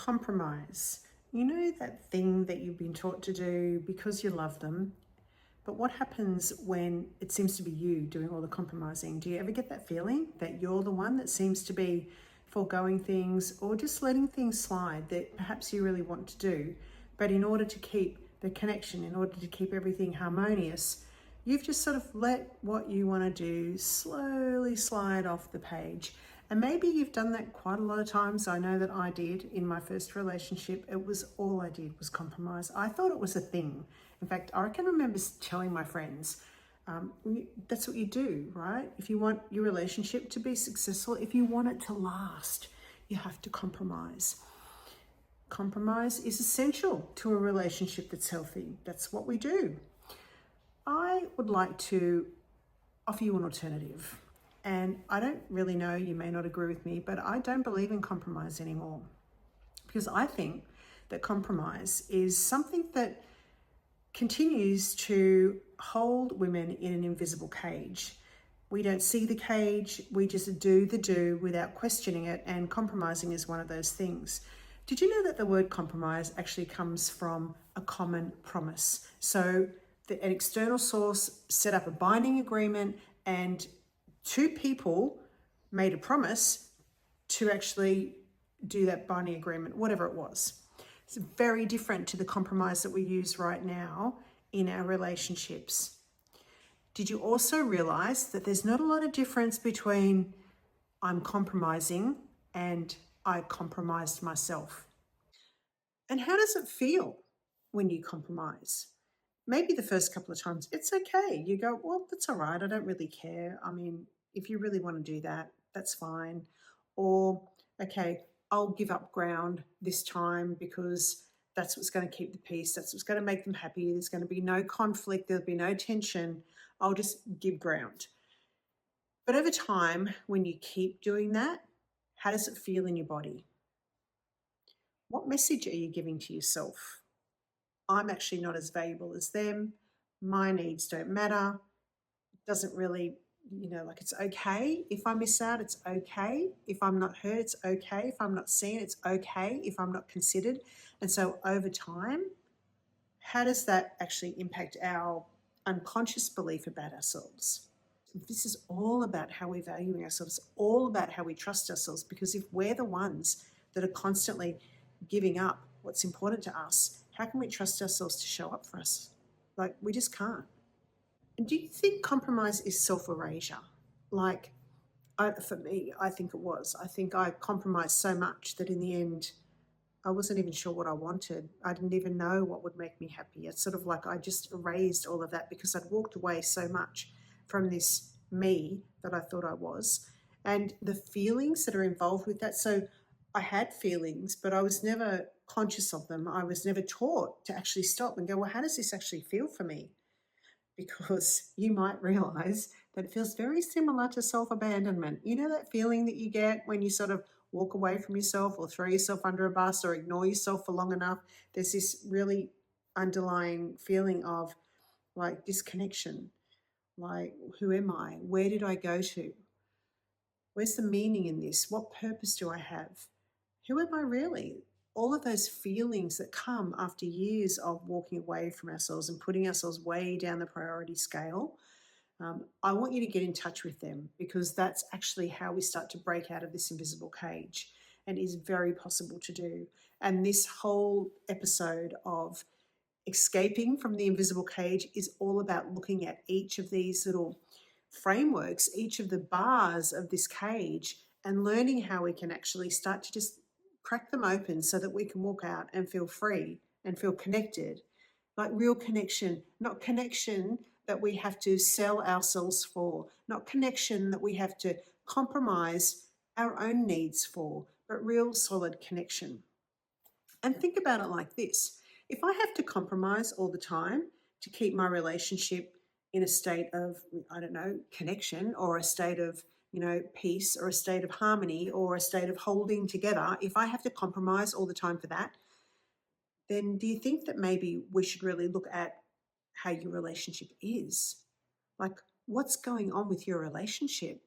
Compromise. You know that thing that you've been taught to do because you love them, but what happens when it seems to be you doing all the compromising? Do you ever get that feeling that you're the one that seems to be foregoing things or just letting things slide that perhaps you really want to do, but in order to keep the connection, in order to keep everything harmonious, you've just sort of let what you want to do slowly slide off the page. And maybe you've done that quite a lot of times. I know that I did in my first relationship. It was all I did was compromise. I thought it was a thing. In fact, I can remember telling my friends, that's what you do, right? If you want your relationship to be successful, if you want it to last, you have to compromise. Compromise is essential to a relationship that's healthy. That's what we do. I would like to offer you an alternative. And I don't really know, you may not agree with me, but I don't believe in compromise anymore. Because I think that compromise is something that continues to hold women in an invisible cage. We don't see the cage, we just do the do without questioning it, and compromising is one of those things. Did you know that the word compromise actually comes from a common promise? So an external source set up a binding agreement and two people made a promise to actually do that binding agreement, whatever it was. It's very different to the compromise that we use right now in our relationships. Did you also realize that there's not a lot of difference between I'm compromising and I compromised myself? And how does it feel when you compromise? Maybe the first couple of times, it's okay. You go, well, that's all right. I don't really care. I mean, if you really want to do that, that's fine. Or, okay, I'll give up ground this time because that's what's going to keep the peace. That's what's going to make them happy. There's going to be no conflict. There'll be no tension. I'll just give ground. But over time, when you keep doing that, how does it feel in your body? What message are you giving to yourself? I'm actually not as valuable as them. My needs don't matter. It doesn't really, like it's okay if I miss out. It's okay if I'm not heard. It's okay if I'm not seen. It's okay if I'm not considered. And so over time, how does that actually impact our unconscious belief about ourselves? This is all about how we're valuing ourselves, all about how we trust ourselves, because if we're the ones that are constantly giving up what's important to us, how can we trust ourselves to show up for us? Like, we just can't. And do you think compromise is self-erasure? Like, for me, I think it was. I think I compromised so much that in the end, I wasn't even sure what I wanted. I didn't even know what would make me happy. It's sort of like I just erased all of that because I'd walked away so much from this me that I thought I was. And the feelings that are involved with that. So I had feelings, but I was never conscious of them. I was never taught to actually stop and go, well, how does this actually feel for me? Because you might realize that it feels very similar to self-abandonment. You know that feeling that you get when you sort of walk away from yourself or throw yourself under a bus or ignore yourself for long enough? There's this really underlying feeling of like disconnection. Like, who am I? Where did I go to? Where's the meaning in this? What purpose do I have? Who am I really? All of those feelings that come after years of walking away from ourselves and putting ourselves way down the priority scale, I want you to get in touch with them, because that's actually how we start to break out of this invisible cage, and is very possible to do. And this whole episode of escaping from the invisible cage is all about looking at each of these little frameworks, each of the bars of this cage, and learning how we can actually start to just crack them open so that we can walk out and feel free and feel connected. Like real connection, not connection that we have to sell ourselves for, not connection that we have to compromise our own needs for, but real solid connection. And think about it like this. If I have to compromise all the time to keep my relationship in a state of, I don't know, connection, or a state of, peace, or a state of harmony, or a state of holding together, if I have to compromise all the time for that, then do you think that maybe we should really look at how your relationship is? Like, what's going on with your relationship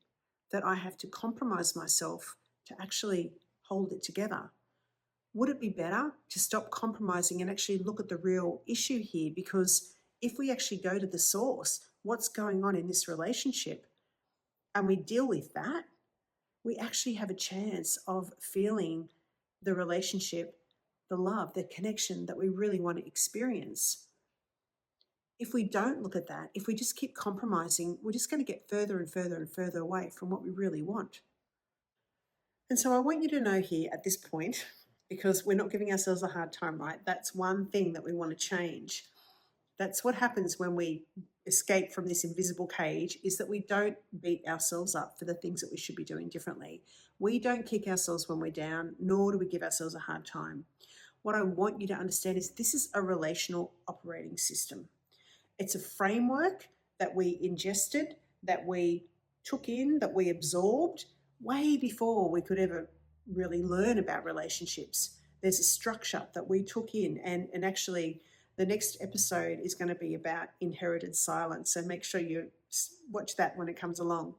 that I have to compromise myself to actually hold it together? Would it be better to stop compromising and actually look at the real issue here? Because if we actually go to the source, what's going on in this relationship, and we deal with that, we actually have a chance of feeling the relationship, the love, the connection that we really want to experience. If we don't look at that, if we just keep compromising, we're just going to get further and further and further away from what we really want. And so I want you to know here at this point, because we're not giving ourselves a hard time, right? That's one thing that we want to change. That's what happens when we escape from this invisible cage, is that we don't beat ourselves up for the things that we should be doing differently. We don't kick ourselves when we're down, nor do we give ourselves a hard time. What I want you to understand is this is a relational operating system. It's a framework that we ingested, that we took in, that we absorbed way before we could ever really learn about relationships. There's a structure that we took in, and actually the next episode is going to be about inherited silence. So make sure you watch that when it comes along.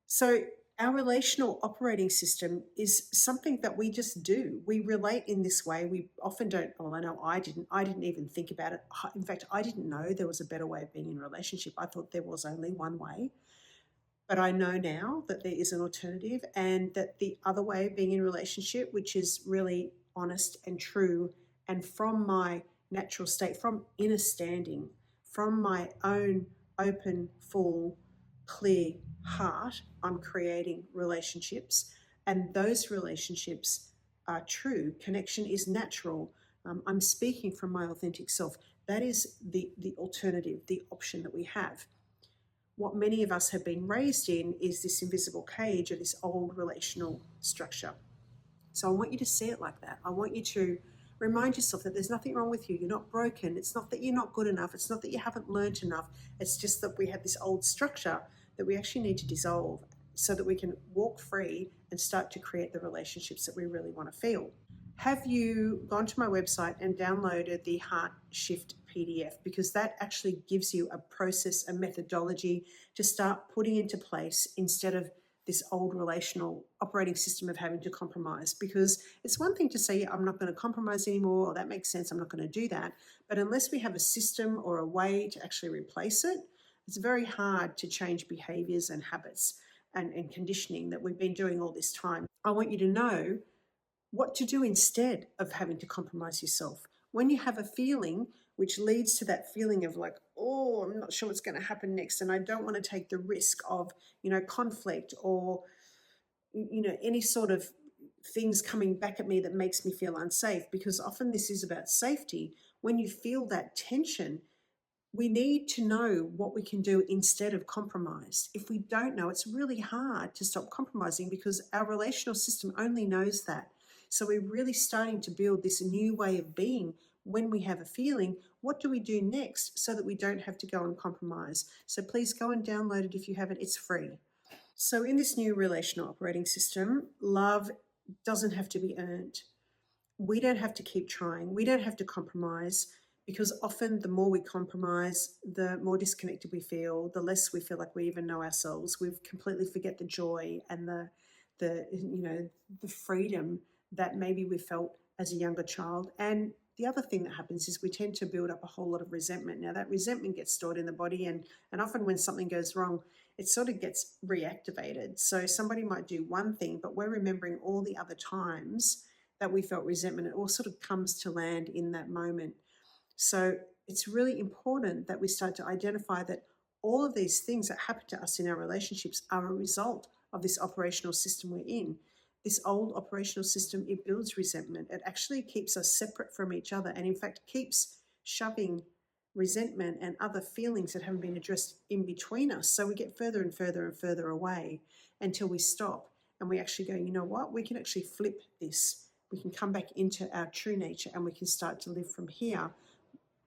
So our relational operating system is something that we just do. We relate in this way. We often don't, well, I know I didn't even think about it. In fact, I didn't know there was a better way of being in a relationship. I thought there was only one way. But I know now that there is an alternative, and that the other way of being in a relationship, which is really honest and true, and from my natural state, from inner standing, from my own open, full, clear heart, I'm creating relationships, and those relationships are true. Connection is natural. I'm speaking from my authentic self. That is the alternative, the option that we have. What many of us have been raised in is this invisible cage, or this old relational structure. So I want you to see it like that. I want you to remind yourself that there's nothing wrong with you. You're not broken. It's not that you're not good enough. It's not that you haven't learned enough. It's just that we have this old structure that we actually need to dissolve, so that we can walk free and start to create the relationships that we really want to feel. Have you gone to my website and downloaded the Heart Shift PDF? Because that actually gives you a process, a methodology to start putting into place, instead of this old relational operating system of having to compromise. Because it's one thing to say, yeah, I'm not going to compromise anymore, or that makes sense, I'm not going to do that. But unless we have a system or a way to actually replace it, it's very hard to change behaviors and habits and conditioning that we've been doing all this time. I want you to know what to do instead of having to compromise yourself. When you have a feeling which leads to that feeling of like, oh, I'm not sure what's going to happen next, and I don't want to take the risk of, conflict, or, any sort of things coming back at me that makes me feel unsafe, because often this is about safety. When you feel that tension, we need to know what we can do instead of compromise. If we don't know, it's really hard to stop compromising, because our relational system only knows that. So we're really starting to build this new way of being. When we have a feeling, what do we do next so that we don't have to go and compromise? So please go and download it if you haven't. It's free. So in this new relational operating system, love doesn't have to be earned. We don't have to keep trying. We don't have to compromise, because often the more we compromise, the more disconnected we feel, the less we feel like we even know ourselves. We completely forget the joy and the freedom that maybe we felt as a younger child. And the other thing that happens is we tend to build up a whole lot of resentment. Now that resentment gets stored in the body, and often when something goes wrong, it sort of gets reactivated. So somebody might do one thing, but we're remembering all the other times that we felt resentment. It all sort of comes to land in that moment. So it's really important that we start to identify that all of these things that happen to us in our relationships are a result of this operational system we're in. This old operational system, it builds resentment. It actually keeps us separate from each other, and in fact keeps shoving resentment and other feelings that haven't been addressed in between us. So we get further and further and further away until we stop and we actually go, you know what, we can actually flip this. We can come back into our true nature, and we can start to live from here,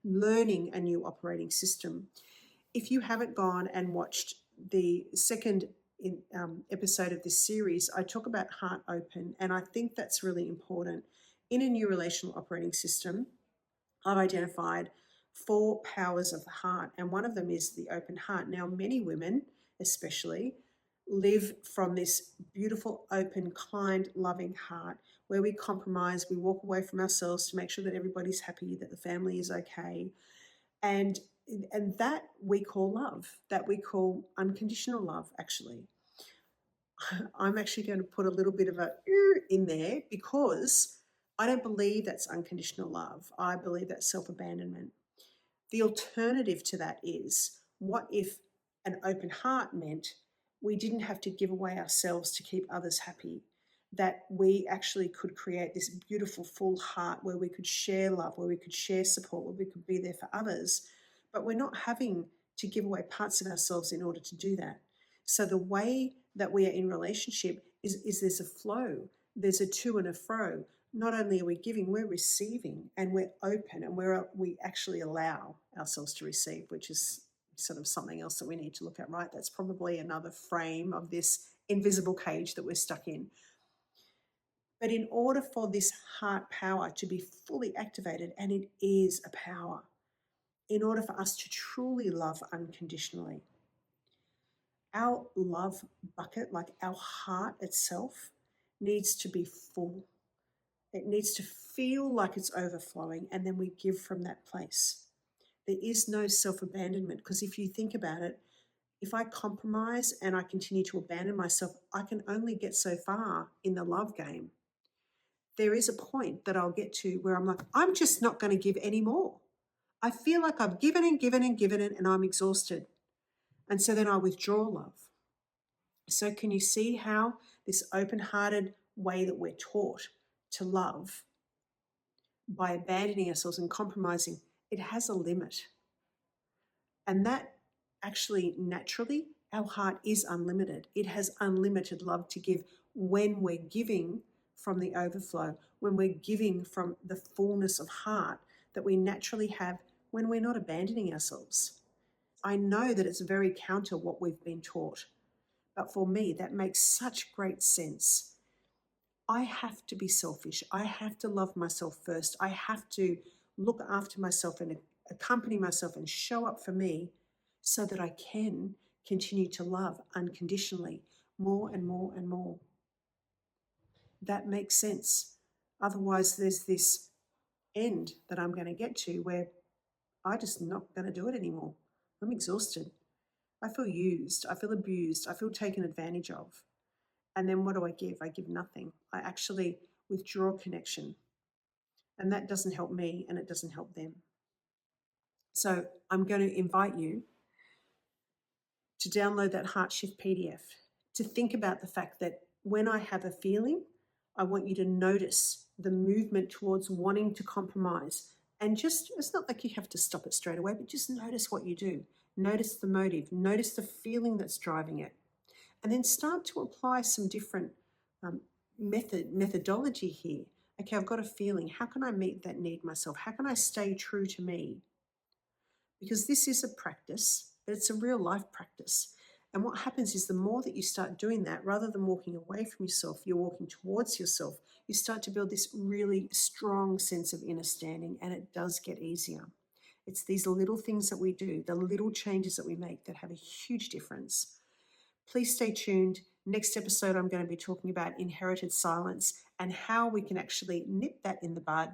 learning a new operating system. If you haven't gone and watched the second episode of this series, I talk about heart open, and I think that's really important. In a new relational operating system, I've identified 4 powers of the heart, and one of them is the open heart. Now, many women, especially, live from this beautiful, open, kind, loving heart where we compromise, we walk away from ourselves to make sure that everybody's happy, that the family is okay. And that we call love, that we call unconditional love, actually. I'm actually going to put a little bit of a in there because I don't believe that's unconditional love. I believe that's self-abandonment. The alternative to that is, what if an open heart meant we didn't have to give away ourselves to keep others happy? That we actually could create this beautiful full heart where we could share love, where we could share support, where we could be there for others, but we're not having to give away parts of ourselves in order to do that. So the way that we are in relationship is there's a flow, there's a to and a fro. Not only are we giving, we're receiving, and we're open, and we actually allow ourselves to receive, which is sort of something else that we need to look at, right? That's probably another frame of this invisible cage that we're stuck in. But in order for this heart power to be fully activated, and it is a power, in order for us to truly love unconditionally, our love bucket, like our heart itself, needs to be full. It needs to feel like it's overflowing, and then we give from that place. There is no self-abandonment, because if you think about it, if I compromise and I continue to abandon myself, I can only get so far in the love game. There is a point that I'll get to where I'm like, I'm just not going to give anymore. I feel like I've given and given and given it, and I'm exhausted. And so then I withdraw love. So can you see how this open-hearted way that we're taught to love, by abandoning ourselves and compromising, it has a limit. And that actually, naturally, our heart is unlimited. It has unlimited love to give when we're giving from the overflow, when we're giving from the fullness of heart that we naturally have when we're not abandoning ourselves. I know that it's very counter what we've been taught, but for me, that makes such great sense. I have to be selfish. I have to love myself first. I have to look after myself and accompany myself and show up for me so that I can continue to love unconditionally more and more and more. That makes sense. Otherwise, there's this end that I'm going to get to where I just not going to do it anymore. I'm exhausted. I feel used. I feel abused. I feel taken advantage of. And then what do I give? I give nothing. I actually withdraw connection. And that doesn't help me, and it doesn't help them. So I'm going to invite you to download that Heart Shift PDF, to think about the fact that when I have a feeling, I want you to notice the movement towards wanting to compromise. And just, it's not like you have to stop it straight away, but just notice what you do. Notice the motive, notice the feeling that's driving it. And then start to apply some different methodology here. Okay, I've got a feeling. How can I meet that need myself? How can I stay true to me? Because this is a practice, but it's a real life practice. And what happens is the more that you start doing that, rather than walking away from yourself, you're walking towards yourself, you start to build this really strong sense of inner standing, and it does get easier. It's these little things that we do, the little changes that we make, that have a huge difference. Please stay tuned. Next episode, I'm going to be talking about inherited silence and how we can actually nip that in the bud,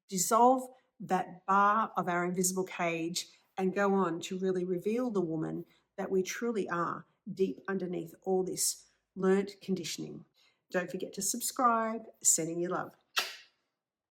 dissolve that bar of our invisible cage, and go on to really reveal the woman that we truly are deep underneath all this learnt conditioning. Don't forget to subscribe. Sending you love.